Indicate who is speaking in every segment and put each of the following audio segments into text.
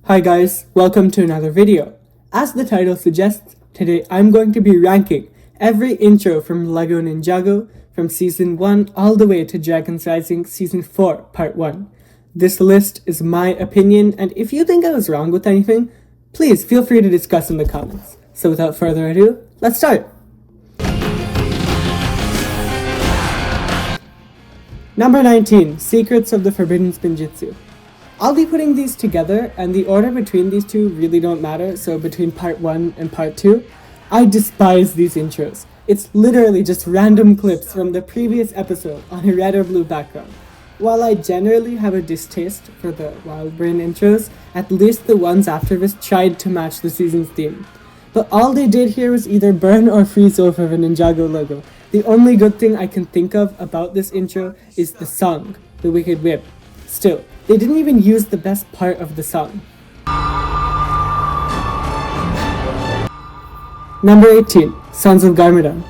Speaker 1: Hi guys, welcome to another video. As the title suggests, today I'm going to be ranking every intro from LEGO Ninjago from Season 1 all the way to Dragons Rising Season 4 Part 1. This list is my opinion, and if you think I was wrong with anything, please feel free to discuss in the comments. So without further ado, let's start! Number 19, Secrets of the Forbidden Spinjitzu. I'll be putting these together, and the order between these two really don't matter, so between part 1 and part 2. I despise these intros. It's literally just random clips from the previous episode on a red or blue background. While I generally have a distaste for the Wild Brain intros, at least the ones after this tried to match the season's theme. But all they did here was either burn or freeze over the Ninjago logo. The only good thing I can think of about this intro is the song, The Wicked Whip. Still, they didn't even use the best part of the song. Number 18, Sons of Garmadon.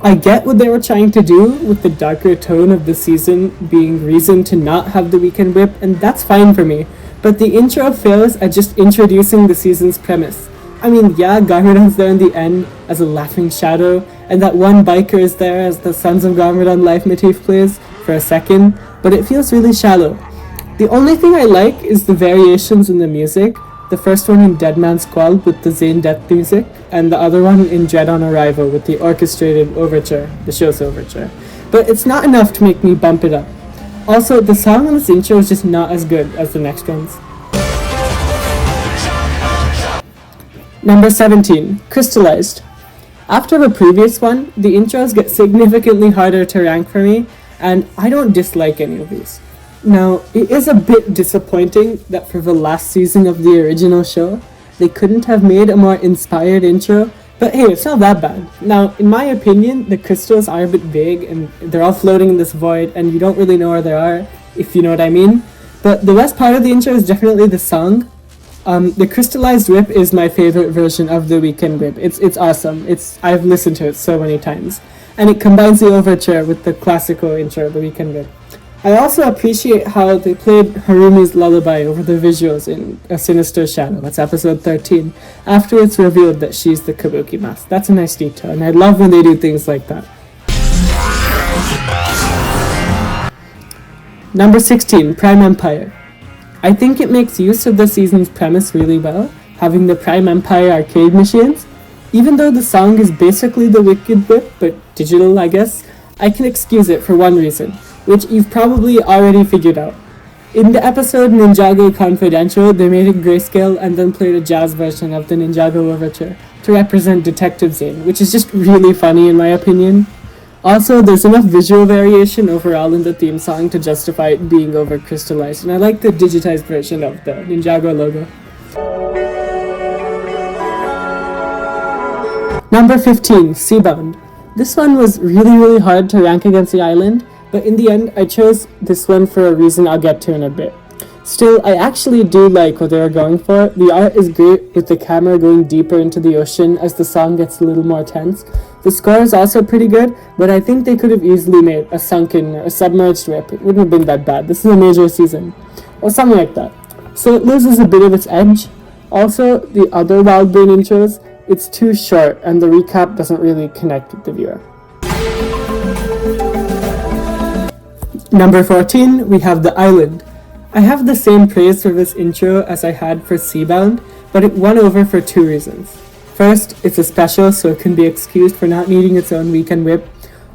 Speaker 1: I get what they were trying to do with the darker tone of the season being reason to not have the Weekend Whip, and that's fine for me, but the intro fails at just introducing the season's premise. I mean, yeah, Garmadon's there in the end as a laughing shadow, and that one biker is there as the Sons of Garmadon leitmotif plays for a second, but it feels really shallow. The only thing I like is the variations in the music, the first one in Dead Man's Squall with the Zane death music, and the other one in Dread on Arrival with the orchestrated overture, the show's overture. But it's not enough to make me bump it up. Also, the song on this intro is just not as good as the next ones. Number 17, Crystallized. After the previous one, the intros get significantly harder to rank for me, and I don't dislike any of these. Now, it is a bit disappointing that for the last season of the original show, they couldn't have made a more inspired intro, but hey, it's not that bad. Now, in my opinion, the crystals are a bit big, and they're all floating in this void, and you don't really know where they are, if you know what I mean. But the best part of the intro is definitely the song. The Crystallized Whip is my favorite version of the Weekend Whip. It's awesome. I've listened to it so many times. And it combines the overture with the classical intro, the Weekend Whip. I also appreciate how they played Harumi's lullaby over the visuals in A Sinister Shadow, that's episode 13, after it's revealed that she's the Kabuki mask. That's a nice detail, and I love when they do things like that. Number 16, Prime Empire. I think it makes use of the season's premise really well, having the Prime Empire arcade machines. Even though the song is basically the Wicked Whip, but digital, I guess, I can excuse it for one reason, which you've probably already figured out. In the episode Ninjago Confidential, they made it grayscale and then played a jazz version of the Ninjago Overture to represent Detective Zane, which is just really funny in my opinion. Also, there's enough visual variation overall in the theme song to justify it being over-crystallized, and I like the digitized version of the Ninjago logo. Number 15, Seabound. This one was really hard to rank against the island, but in the end, I chose this one for a reason I'll get to in a bit. Still, I actually do like what they were going for. The art is great with the camera going deeper into the ocean as the song gets a little more tense. The score is also pretty good, but I think they could have easily made a sunken or a submerged whip. It wouldn't have been that bad. This is a major season. Or something like that. So it loses a bit of its edge. Also, the other Wild Brain intros, it's too short and the recap doesn't really connect with the viewer. Number 14, we have The Island. I have the same praise for this intro as I had for Seabound, but it won over for two reasons. First, it's a special, so it can be excused for not needing its own Weekend Whip.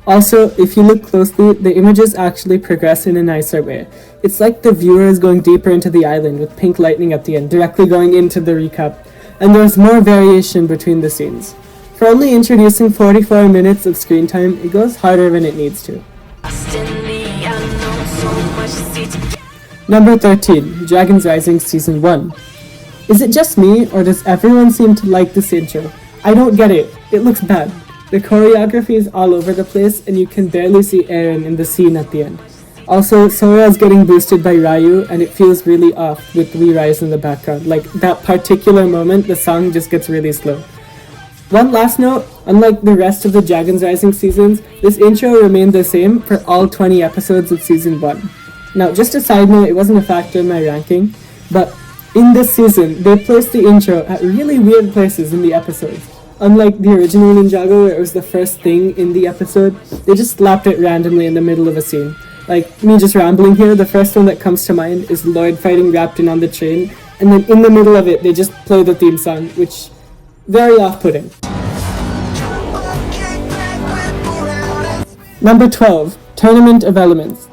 Speaker 1: Also, if you look closely, the images actually progress in a nicer way. It's like the viewer is going deeper into the island with pink lightning at the end, directly going into the recap, and there's more variation between the scenes. For only introducing 44 minutes of screen time, it goes harder than it needs to. Number 13, Dragons Rising Season 1. Is it just me, or does everyone seem to like this intro? I don't get it. It looks bad. The choreography is all over the place, and you can barely see Eren in the scene at the end. Also, Sora is getting boosted by Ryu, and it feels really off with We Rise in the background. Like, that particular moment, the song just gets really slow. One last note, unlike the rest of the Dragons Rising seasons, this intro remained the same for all 20 episodes of Season 1. Now, just a side note, it wasn't a factor in my ranking, but In this season, they placed the intro at really weird places in the episodes. Unlike the original Ninjago, where it was the first thing in the episode, they just slapped it randomly in the middle of a scene. Like, me just rambling here, the first one that comes to mind is Lloyd fighting Raptor on the train, and then in the middle of it, they just play the theme song, which, very off-putting. Number 12, Tournament of Elements.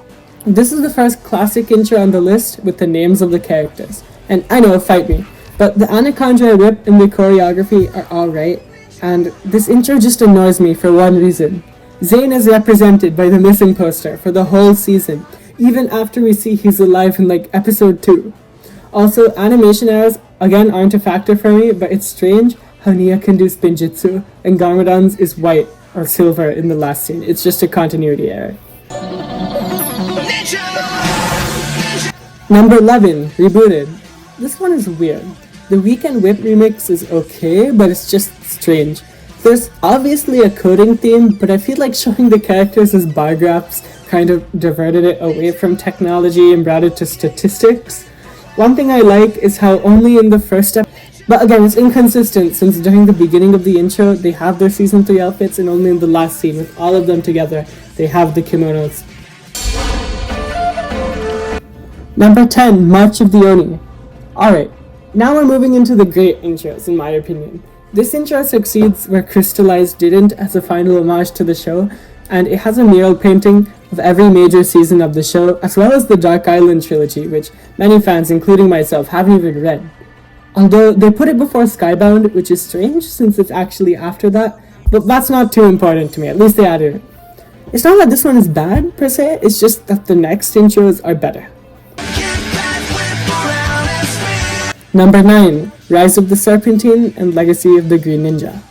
Speaker 1: This is the first classic intro on the list with the names of the characters. And I know, fight me, but the Anaconda whip and the choreography are alright, and this intro just annoys me for one reason. Zane is represented by the missing poster for the whole season, even after we see he's alive in like episode 2. Also, animation errors again aren't a factor for me, but it's strange how Nia can do spinjitzu and Garmadon's is white or silver in the last scene. It's just a continuity error. Number 11, Rebooted. This one is weird. The Weekend Whip remix is okay, but it's just strange. There's obviously a coding theme, but I feel like showing the characters as bar graphs kind of diverted it away from technology and brought it to statistics. One thing I like is how only in the first step, but again it's inconsistent since during the beginning of the intro they have their season 3 outfits and only in the last scene with all of them together they have the kimonos. Number 10, March of the Oni. Alright, now we're moving into the great intros in my opinion. This intro succeeds where Crystallized didn't as a final homage to the show, and it has a mural painting of every major season of the show, as well as the Dark Island trilogy, which many fans, including myself, haven't even read. Although they put it before Skybound, which is strange since it's actually after that, but that's not too important to me, at least they added it. It's not that this one is bad, per se, it's just that the next intros are better. Number 9, Rise of the Serpentine and Legacy of the Green Ninja.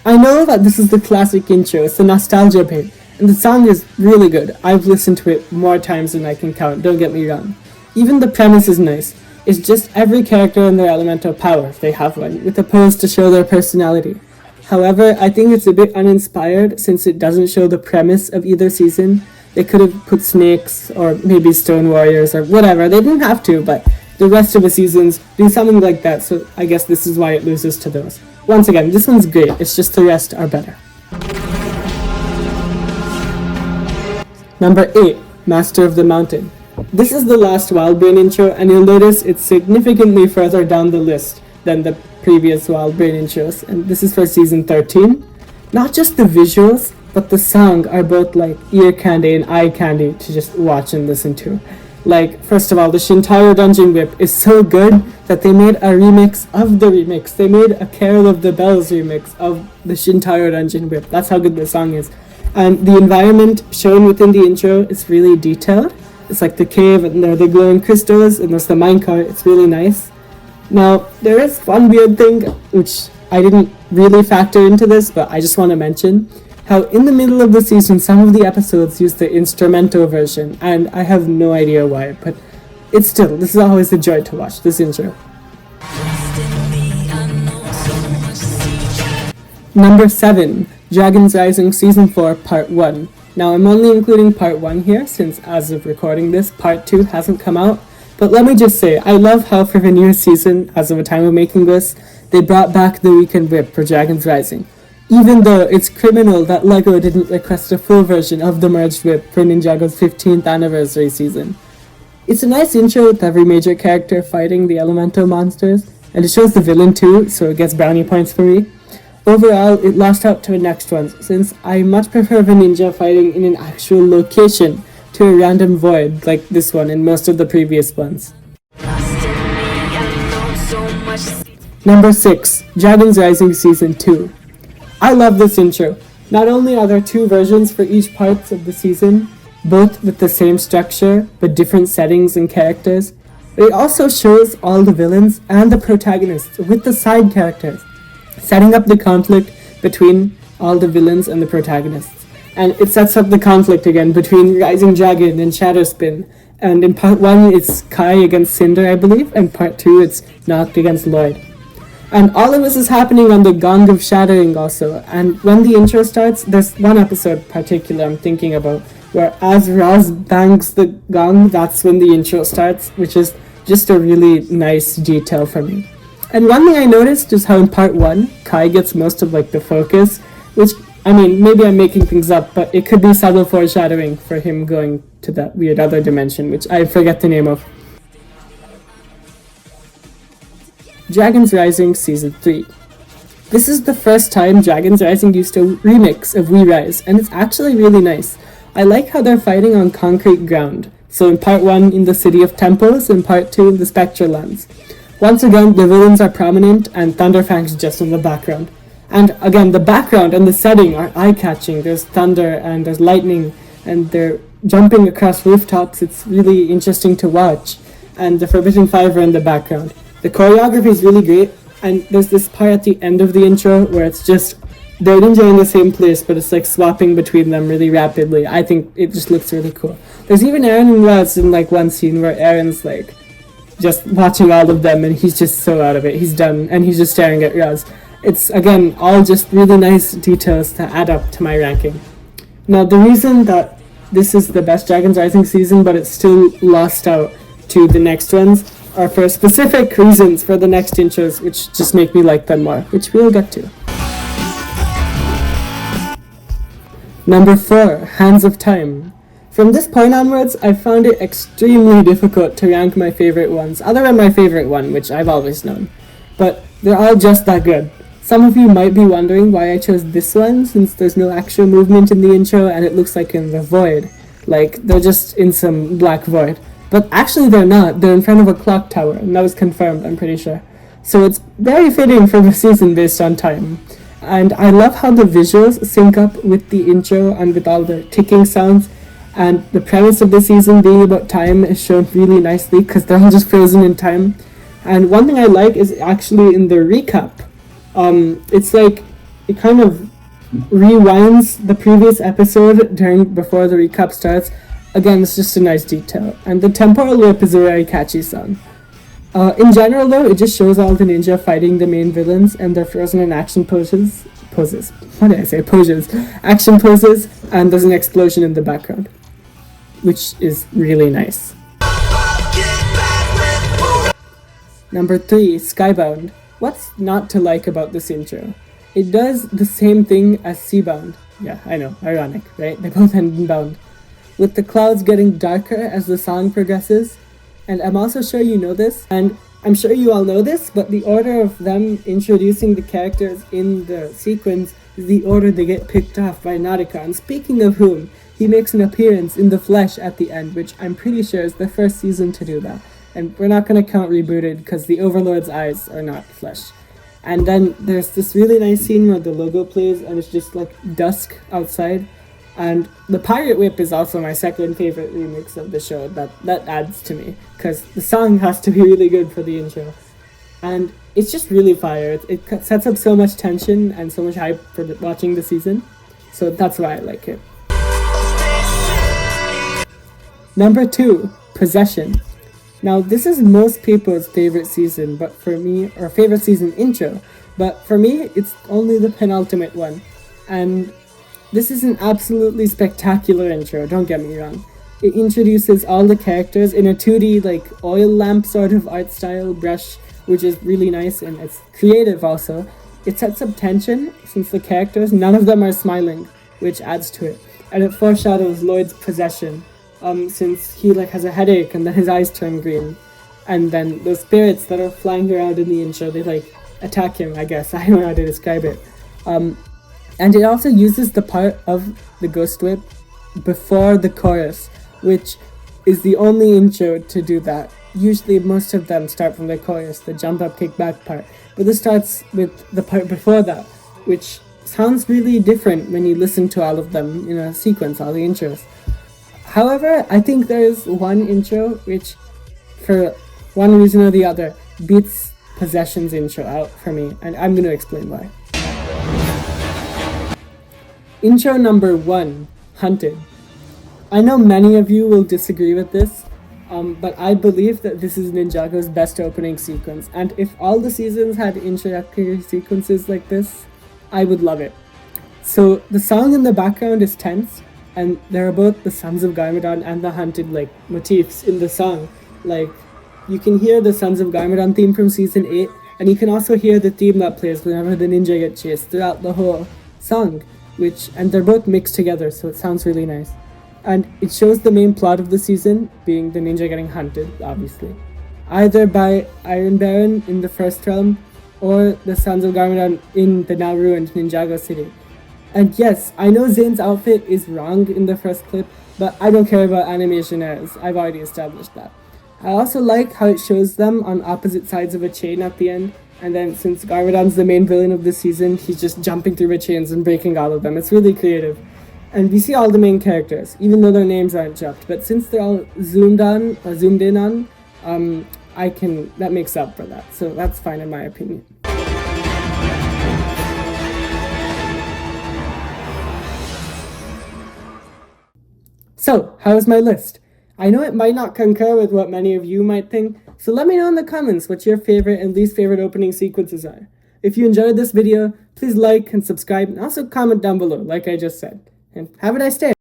Speaker 1: I know that this is the classic intro, it's the nostalgia bait, and the song is really good. I've listened to it more times than I can count, don't get me wrong. Even the premise is nice. It's just every character and their elemental power, if they have one, with a pose to show their personality. However, I think it's a bit uninspired since it doesn't show the premise of either season. They could have put snakes, or maybe stone warriors, or whatever. They didn't have to, but the rest of the seasons do something like that, so I guess this is why it loses to those. Once again, this one's great, it's just the rest are better. Number 8, Master of the Mountain. This is the last Wildbrain intro, and you'll notice it's significantly further down the list than the previous Wildbrain intros, and this is for season 13. Not just the visuals, but the song are both like ear candy and eye candy to just watch and listen to. Like, first of all, the Shintaro Dungeon Whip is so good that they made a remix of the remix. They made a Carol of the Bells remix of the Shintaro Dungeon Whip. That's how good the song is. And the environment shown within the intro is really detailed. It's like the cave, and there are the glowing crystals, and there's the minecart. It's really nice. Now, there is one weird thing, which I didn't really factor into this, but I just want to mention. How in the middle of the season some of the episodes use the instrumental version, and I have no idea why, but it's still, this is always a joy to watch, this intro. Number 7, Dragons Rising Season 4 Part 1. Now I'm only including Part 1 here, since as of recording this, Part 2 hasn't come out, but let me just say, I love how for the new season, as of the time of making this, they brought back the Weekend Whip for Dragons Rising. Even though it's criminal that LEGO didn't request a full version of the merged whip for Ninjago's 15th anniversary season. It's a nice intro with every major character fighting the elemental monsters, and it shows the villain too, so it gets brownie points for me. Overall, it lost out to the next ones, since I much prefer the ninja fighting in an actual location to a random void like this one and most of the previous ones. Number 6, Dragons Rising Season 2. I love this intro. Not only are there 2 versions for each part of the season, both with the same structure, but different settings and characters, but it also shows all the villains and the protagonists with the side characters, setting up the conflict between all the villains and the protagonists. And it sets up the conflict again between Rising Dragon and Shadowspin, and in part 1 it's Kai against Cinder, I believe, and part 2 it's Noct against Lloyd. And all of this is happening on the Gong of Shattering also, and when the intro starts, there's one episode particular I'm thinking about, where as Roz bangs the gong, that's when the intro starts, which is just a really nice detail for me. And one thing I noticed is how in part 1, Kai gets most of like the focus, which, I mean, maybe I'm making things up, but it could be subtle foreshadowing for him going to that weird other dimension, which I forget the name of. Dragons Rising Season 3. This is the first time Dragons Rising used a remix of We Rise, and it's actually really nice. I like how they're fighting on concrete ground. So in part 1 in the City of Temples, in part 2 in the Spectral Lands. Once again, the villains are prominent and Thunderfang's just in the background. And again, the background and the setting are eye-catching. There's thunder and there's lightning and they're jumping across rooftops. It's really interesting to watch. And the Forbidden Five are in the background. The choreography is really great, and there's this part at the end of the intro where it's just they're ninja in the same place, but it's like swapping between them really rapidly. I think it just looks really cool. There's even Eren and Raz in like one scene where Eren's like just watching all of them and he's just so out of it. He's done and he's just staring at Raz. It's again all just really nice details to add up to my ranking. Now the reason that this is the best Dragons Rising season but it's still lost out to the next ones are for specific reasons for the next intros, which just make me like them more, which we'll get to. Number 4, Hands of Time. From this point onwards, I found it extremely difficult to rank my favorite ones, other than my favorite one, which I've always known. But they're all just that good. Some of you might be wondering why I chose this one, since there's no actual movement in the intro and it looks like in the void. Like, they're just in some black void. But actually they're not, they're in front of a clock tower, and that was confirmed, I'm pretty sure. So it's very fitting for the season based on time. And I love how the visuals sync up with the intro and with all the ticking sounds. And the premise of the season being about time is shown really nicely because they're all just frozen in time. And one thing I like is actually in the recap. It's like it kind of rewinds the previous episode before the recap starts. Again, it's just a nice detail. And the temporal loop is a very catchy song. In general though, it just shows all the ninja fighting the main villains and they're frozen in action poses. What did I say? Poses. Action poses, and there's an explosion in the background, which is really nice. Number 3, Skybound. What's not to like about this intro? It does the same thing as Seabound. Yeah, I know, ironic, right? They both end in bound. With the clouds getting darker as the song progresses. And I'm also sure you know this, and I'm sure you all know this, but the order of them introducing the characters in the sequence is the order they get picked off by Nautica. And speaking of whom, he makes an appearance in the flesh at the end, which I'm pretty sure is the first season to do that. And we're not going to count Rebooted because the Overlord's eyes are not flesh. And then there's this really nice scene where the logo plays and it's just like dusk outside. And the Pirate Whip is also my second favorite remix of the show. That adds to me, because the song has to be really good for the intro. And it's just really fire. It sets up so much tension and so much hype for watching the season. So that's why I like it. Number 2, Possession. Now this is most people's favorite season, but for me, or favorite season intro. But for me, it's only the penultimate one. And this is an absolutely spectacular intro, don't get me wrong. It introduces all the characters in a 2D like oil lamp sort of art style brush, which is really nice and it's creative also. It sets up tension since the characters, none of them are smiling, which adds to it. And it foreshadows Lloyd's possession, since he like has a headache and then his eyes turn green. And then those spirits that are flying around in the intro, they like attack him, I guess. I don't know how to describe it. And it also uses the part of the Ghost Whip before the chorus, which is the only intro to do that. Usually most of them start from the chorus, the jump up, kick back part. But this starts with the part before that, which sounds really different when you listen to all of them in a sequence, all the intros. However, I think there's one intro which, for one reason or the other, beats Possession's intro out for me, and I'm going to explain why. Intro number 1, Hunted. I know many of you will disagree with this, but I believe that this is Ninjago's best opening sequence, and if all the seasons had introductory sequences like this, I would love it. So the song in the background is tense, and there are both the Sons of Garmadon and the Hunted like motifs in the song. Like, you can hear the Sons of Garmadon theme from Season 8, and you can also hear the theme that plays whenever the ninja get chased throughout the whole song, and they're both mixed together, so it sounds really nice. And it shows the main plot of the season, being the ninja getting hunted, obviously, either by Iron Baron in the first realm, or the Sons of Garmadon in the now ruined Ninjago City. And yes, I know Zane's outfit is wrong in the first clip, but I don't care about animation errors, I've already established that. I also like how it shows them on opposite sides of a chain at the end, and then since Garmadon's the main villain of the season, he's just jumping through the chains and breaking all of them. It's really creative. And we see all the main characters, even though their names aren't jumped, but since they're all zoomed in on, that makes up for that, so that's fine in my opinion. So, how is my list? I know it might not concur with what many of you might think, so let me know in the comments what your favorite and least favorite opening sequences are. If you enjoyed this video, please like and subscribe, and also comment down below, like I just said. And have a nice day!